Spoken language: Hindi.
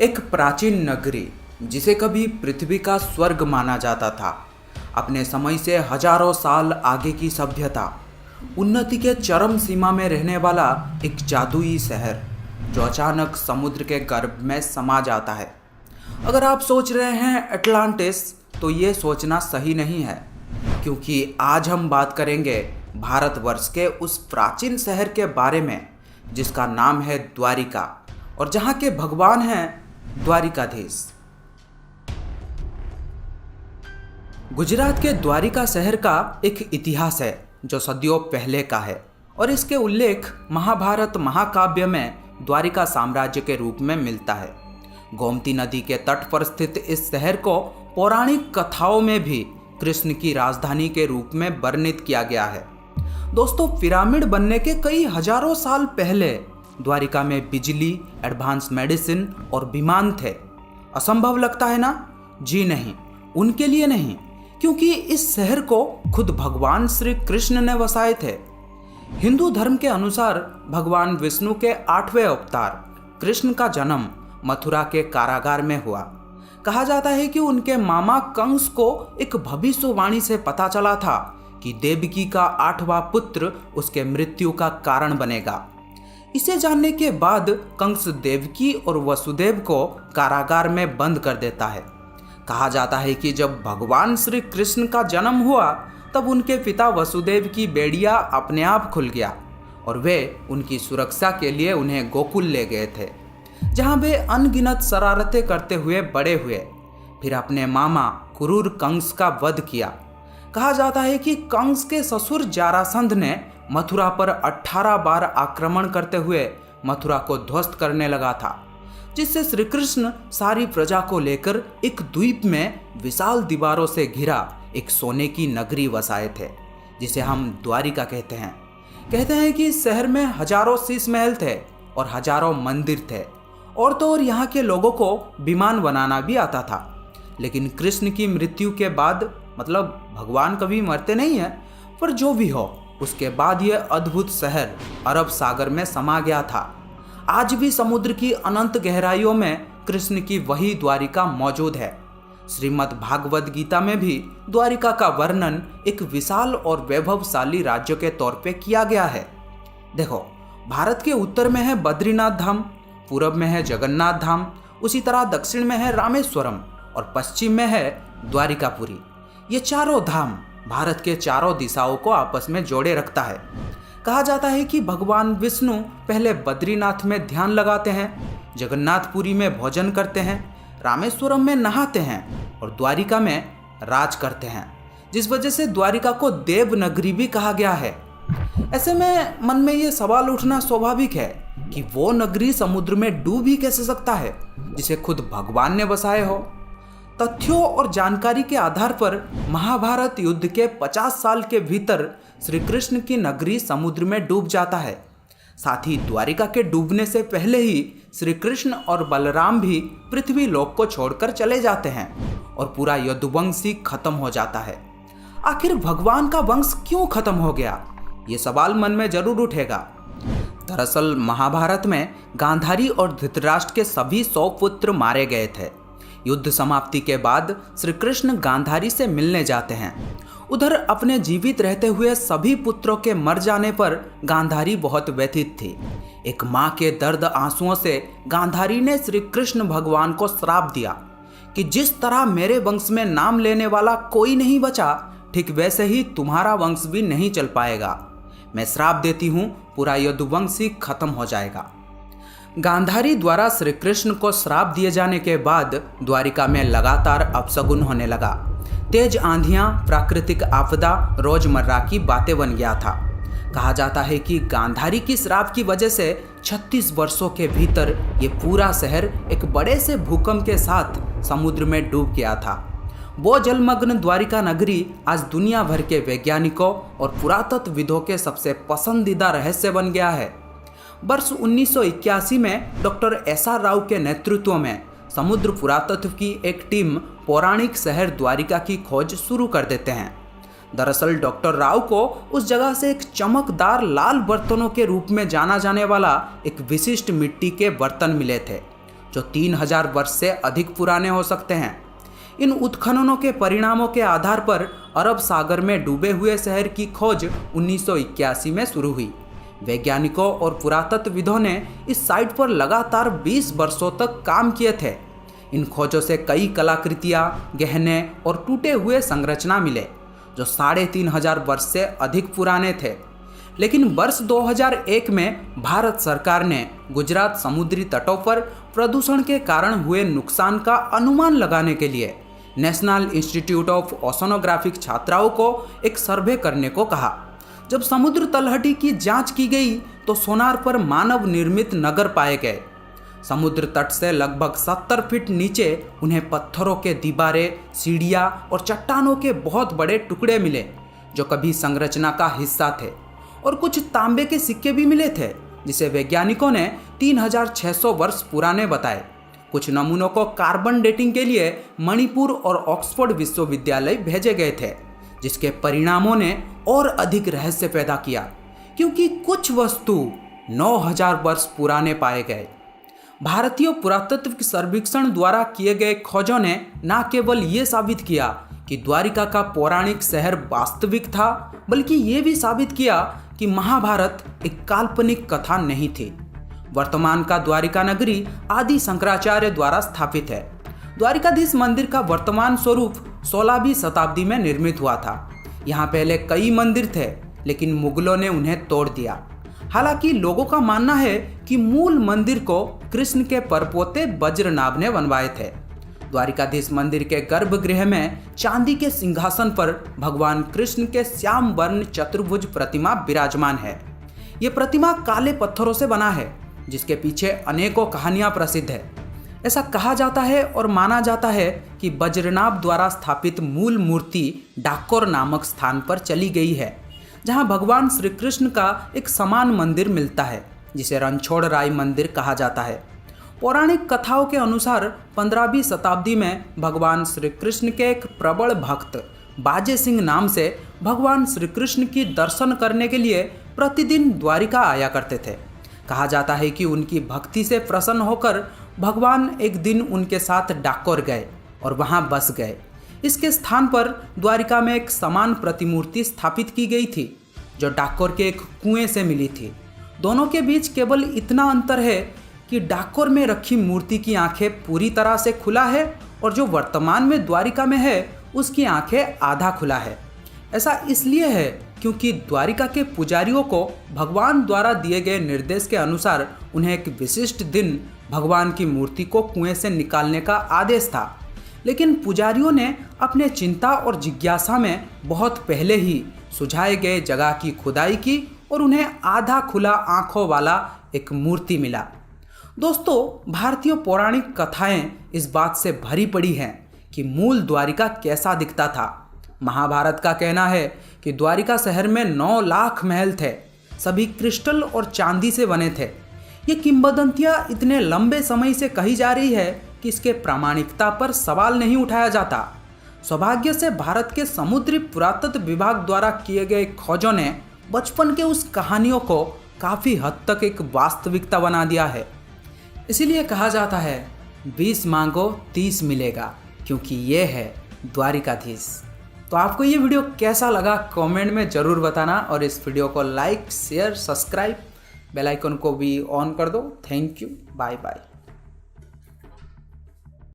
एक प्राचीन नगरी जिसे कभी पृथ्वी का स्वर्ग माना जाता था, अपने समय से हजारों साल आगे की सभ्यता, उन्नति के चरम सीमा में रहने वाला एक जादुई शहर जो अचानक समुद्र के गर्भ में समा जाता है। अगर आप सोच रहे हैं अटलांटिस, तो ये सोचना सही नहीं है, क्योंकि आज हम बात करेंगे भारतवर्ष के उस प्राचीन शहर के बारे में जिसका नाम है द्वारिका, और जहाँ के भगवान हैं द्वारिकाधीश। गुजरात के द्वारिका शहर का एक इतिहास है जो सदियों पहले का है, और इसके उल्लेख महाभारत महाकाव्य में द्वारिका साम्राज्य के रूप में मिलता है। गोमती नदी के तट पर स्थित इस शहर को पौराणिक कथाओं में भी कृष्ण की राजधानी के रूप में वर्णित किया गया है। दोस्तों, पिरामिड बनने के कई हजारों साल पहले द्वारिका में बिजली, एडवांस मेडिसिन और विमान थे। असंभव लगता है ना? जी नहीं, उनके लिए नहीं, क्योंकि इस शहर को खुद भगवान श्री कृष्ण ने बसाए थे। हिंदू धर्म के अनुसार भगवान विष्णु के 8वें अवतार कृष्ण का जन्म मथुरा के कारागार में हुआ। कहा जाता है कि उनके मामा कंस को एक भविष्यवाणी से पता चला था कि देवकी का 8वां पुत्र उसके मृत्यु का कारण बनेगा। इसे जानने के बाद कंस देवकी और वसुदेव को कारागार में बंद कर देता है। कहा जाता है कि जब भगवान श्री कृष्ण का जन्म हुआ तब उनके पिता वसुदेव की बेड़िया अपने आप खुल गया और वे उनकी सुरक्षा के लिए उन्हें गोकुल ले गए थे, जहां वे अनगिनत शरारतें करते हुए बड़े हुए। फिर अपने मामा क्रूर कंस का वध किया। कहा जाता है कि कंस के ससुर जरासंध ने मथुरा पर 18 बार आक्रमण करते हुए मथुरा को ध्वस्त करने लगा था, जिससे श्री कृष्ण सारी प्रजा को लेकर एक द्वीप में विशाल दीवारों से घिरा एक सोने की नगरी बसाए थे, जिसे हम द्वारिका कहते हैं। कहते हैं कि इस शहर में हजारों शीश महल थे और हजारों मंदिर थे, और तो और यहाँ के लोगों को विमान बनाना भी आता था। लेकिन कृष्ण की मृत्यु के बाद, मतलब भगवान कभी मरते नहीं है, पर जो भी हो, उसके बाद यह अद्भुत शहर अरब सागर में समा गया था। आज भी समुद्र की अनंत गहराइयों में कृष्ण की वही द्वारिका मौजूद है। श्रीमद् भागवत गीता में भी द्वारिका का वर्णन एक विशाल और वैभवशाली राज्य के तौर पे किया गया है। देखो, भारत के उत्तर में है बद्रीनाथ धाम, पूरब में है जगन्नाथ धाम, उसी तरह दक्षिण में है रामेश्वरम और पश्चिम में है द्वारिकापुरी। ये चारों धाम भारत के चारों दिशाओं को आपस में जोड़े रखता है। कहा जाता है कि भगवान विष्णु पहले बद्रीनाथ में ध्यान लगाते हैं, जगन्नाथपुरी में भोजन करते हैं, रामेश्वरम में नहाते हैं और द्वारिका में राज करते हैं, जिस वजह से द्वारिका को देव नगरी भी कहा गया है। ऐसे में मन में ये सवाल उठना स्वाभाविक है कि वो नगरी समुद्र में डूब ही कैसे सकता है जिसे खुद भगवान ने बसाए हो। तथ्यों और जानकारी के आधार पर महाभारत युद्ध के 50 साल के भीतर श्री कृष्ण की नगरी समुद्र में डूब जाता है। साथ ही द्वारिका के डूबने से पहले ही श्री कृष्ण और बलराम भी पृथ्वी लोक को छोड़कर चले जाते हैं और पूरा यदुवंश ही खत्म हो जाता है। आखिर भगवान का वंश क्यों खत्म हो गया, ये सवाल मन में जरूर उठेगा। दरअसल महाभारत में गांधारी और धृतराष्ट्र के सभी 100 पुत्र मारे गए थे। युद्ध समाप्ति के बाद श्री कृष्ण गांधारी से मिलने जाते हैं। उधर अपने जीवित रहते हुए सभी पुत्रों के मर जाने पर गांधारी बहुत व्यथित थी। एक माँ के दर्द आंसुओं से गांधारी ने श्री कृष्ण भगवान को श्राप दिया कि जिस तरह मेरे वंश में नाम लेने वाला कोई नहीं बचा, ठीक वैसे ही तुम्हारा वंश भी नहीं चल पाएगा। मैं श्राप देती हूँ, पूरा यदुवंश ही खत्म हो जाएगा। गांधारी द्वारा श्री कृष्ण को श्राप दिए जाने के बाद द्वारिका में लगातार अपशगुन होने लगा। तेज आंधियां, प्राकृतिक आपदा रोजमर्रा की बातें बन गया था। कहा जाता है कि गांधारी की श्राप की वजह से 36 वर्षों के भीतर ये पूरा शहर एक बड़े से भूकंप के साथ समुद्र में डूब गया था। वो जलमग्न द्वारिका नगरी आज दुनिया भर के वैज्ञानिकों और पुरातत्वविदों के सबसे पसंदीदा रहस्य बन गया है। वर्ष 1981 में डॉक्टर SR राव के नेतृत्व में समुद्र पुरातत्व की एक टीम पौराणिक शहर द्वारिका की खोज शुरू कर देते हैं। दरअसल डॉक्टर राव को उस जगह से एक चमकदार लाल बर्तनों के रूप में जाना जाने वाला एक विशिष्ट मिट्टी के बर्तन मिले थे, जो 3000 वर्ष से अधिक पुराने हो सकते हैं। इन उत्खननों के परिणामों के आधार पर अरब सागर में डूबे हुए शहर की खोज 1981 में शुरू हुई। वैज्ञानिकों और पुरातत्वविदों ने इस साइट पर लगातार 20 वर्षों तक काम किए थे। इन खोजों से कई कलाकृतियाँ, गहने और टूटे हुए संरचना मिले जो 3500 वर्ष से अधिक पुराने थे। लेकिन वर्ष 2001 में भारत सरकार ने गुजरात समुद्री तटों पर प्रदूषण के कारण हुए नुकसान का अनुमान लगाने के लिए नेशनल इंस्टीट्यूट ऑफ ओशनोग्राफिक छात्राओं को एक सर्वे करने को कहा। जब समुद्र तलहटी की जांच की गई तो सोनार पर मानव निर्मित नगर पाए गए। समुद्र तट से लगभग 70 फीट नीचे उन्हें पत्थरों के दीवारें, सीढ़ियाँ और चट्टानों के बहुत बड़े टुकड़े मिले जो कभी संरचना का हिस्सा थे, और कुछ तांबे के सिक्के भी मिले थे जिसे वैज्ञानिकों ने 3600 वर्ष पुराने बताए। कुछ नमूनों को कार्बन डेटिंग के लिए मणिपुर और ऑक्सफोर्ड विश्वविद्यालय भेजे गए थे, जिसके परिणामों ने और अधिक रहस्य पैदा किया क्योंकि कुछ वस्तु 9000 वर्ष पुराने पाए गए। भारतीय पुरातत्व सर्वेक्षण द्वारा किए गए खोजों ने न केवल ये साबित किया कि द्वारिका का पौराणिक शहर वास्तविक था, बल्कि ये भी साबित किया कि महाभारत एक काल्पनिक कथा नहीं थी। वर्तमान का द्वारिका नगरी आदि शंकराचार्य द्वारा स्थापित है। द्वारिकाधीश मंदिर का वर्तमान स्वरूप 16वीं शताब्दी में निर्मित हुआ था। यहाँ पहले कई मंदिर थे, लेकिन मुगलों ने उन्हें तोड़ दिया। हालांकि लोगों का मानना है कि मूल मंदिर को कृष्ण के परपोते वज्रनाभ ने बनवाए थे। द्वारिकाधीश मंदिर के गर्भगृह में चांदी के सिंहासन पर भगवान कृष्ण के श्याम वर्ण चतुर्भुज प्रतिमा विराजमान है। ये प्रतिमा काले पत्थरों से बना है, जिसके पीछे अनेकों कहानियां प्रसिद्ध है। ऐसा कहा जाता है और माना जाता है कि वज्रनाभ द्वारा स्थापित मूल मूर्ति डाकोर नामक स्थान पर चली गई है, जहां भगवान श्री कृष्ण का एक समान मंदिर मिलता है, जिसे रणछोड़ राय मंदिर कहा जाता है। पौराणिक कथाओं के अनुसार 15वीं शताब्दी में भगवान श्री कृष्ण के एक प्रबल भक्त बाजे सिंह नाम से भगवान श्री कृष्ण की दर्शन करने के लिए प्रतिदिन द्वारिका आया करते थे। कहा जाता है कि उनकी भक्ति से प्रसन्न होकर भगवान एक दिन उनके साथ डाकोर गए और वहां बस गए। इसके स्थान पर द्वारिका में एक समान प्रतिमूर्ति स्थापित की गई थी, जो डाकोर के एक कुएं से मिली थी। दोनों के बीच केवल इतना अंतर है कि डाकोर में रखी मूर्ति की आंखें पूरी तरह से खुला है और जो वर्तमान में द्वारिका में है उसकी आंखें आधा खुला है। ऐसा इसलिए है क्योंकि द्वारिका के पुजारियों को भगवान द्वारा दिए गए निर्देश के अनुसार उन्हें एक विशिष्ट दिन भगवान की मूर्ति को कुएं से निकालने का आदेश था, लेकिन पुजारियों ने अपने चिंता और जिज्ञासा में बहुत पहले ही सुझाए गए जगह की खुदाई की और उन्हें आधा खुला आंखों वाला एक मूर्ति मिला। दोस्तों, भारतीय पौराणिक कथाएं इस बात से भरी पड़ी हैं कि मूल द्वारिका कैसा दिखता था। महाभारत का कहना है कि द्वारिका शहर में 9 लाख महल थे, सभी क्रिस्टल और चांदी से बने थे। ये किंवदंतियां इतने लंबे समय से कही जा रही है कि इसके प्रामाणिकता पर सवाल नहीं उठाया जाता। सौभाग्य से भारत के समुद्री पुरातत्व विभाग द्वारा किए गए खोजों ने बचपन के उस कहानियों को काफ़ी हद तक एक वास्तविकता बना दिया है। इसीलिए कहा जाता है 20 मांगो 30 मिलेगा, क्योंकि ये है द्वारिकाधीश। तो आपको ये वीडियो कैसा लगा कमेंट में ज़रूर बताना, और इस वीडियो को like, share, subscribe, bell icon को भी ऑन कर दो। Thank you, bye bye.